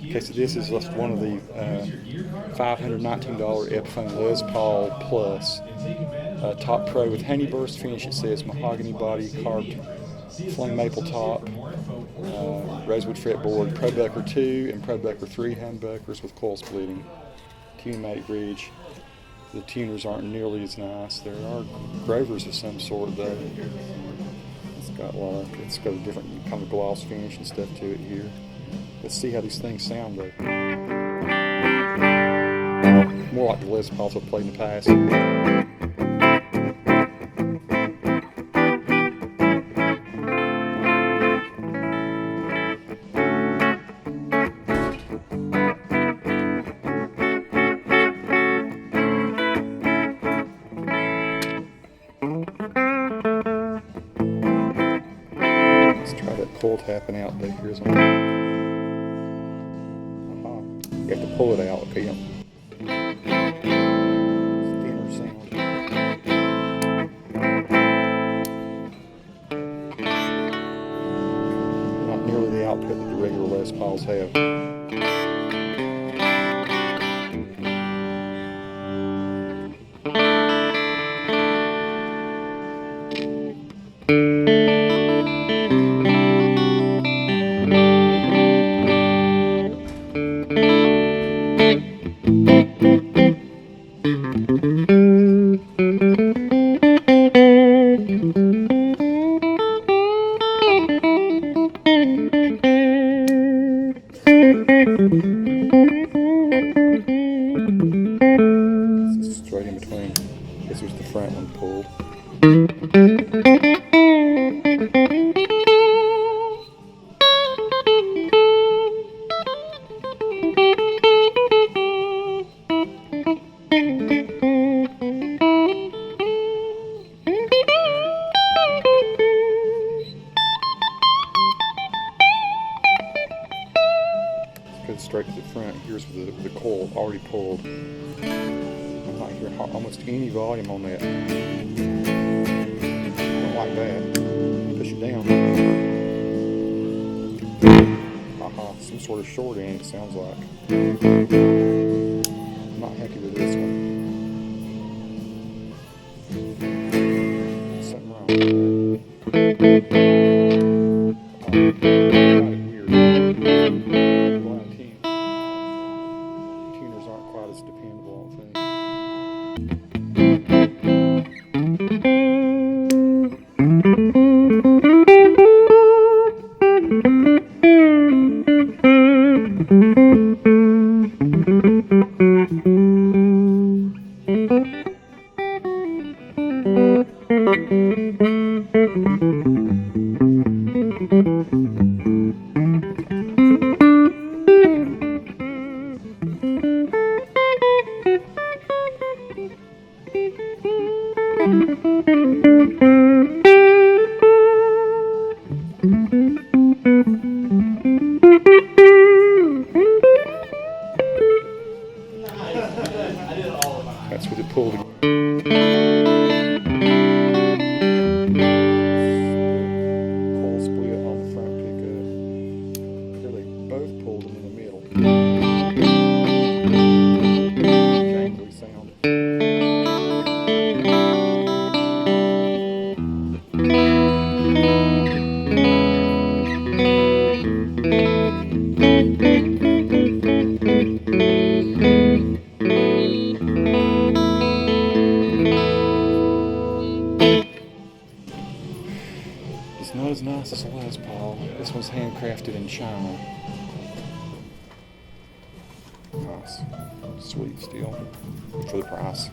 Okay, so this is just one of the $519 Epiphone Les Paul Plus. Top Pro with honeyburst finish. It says mahogany body, carved flame maple top, rosewood fretboard, Pro Bucker 2 and Pro Bucker 3 humbuckers with coil splitting, Tune-matic bridge. The tuners aren't nearly as nice. There are Grovers of some sort though. It's got a different kind of gloss finish and stuff to it here. Let's see how these things sound though. More like the Les Pauls I've played in the past. Let's try that coil tapping out there. Here's one. You have to pull it out, okay? Thinner sound. Not nearly the output that the regular Les Pauls have. This is straight in between. This was the front one pulled. Let's go straight to the front. Here's the coil already pulled. I'm not hearing almost any volume on that. I don't like that. Push it down. Some sort of short end it sounds like. I'm not happy with this one. Something wrong. Tuners aren't quite as dependable, I think. That's what it pulled. Coil split on the front pickup. Here they both pulled them in the middle. Jangly sound. It's not as nice as the Les Paul. This one's handcrafted in China. Nice. Sweet still for the price.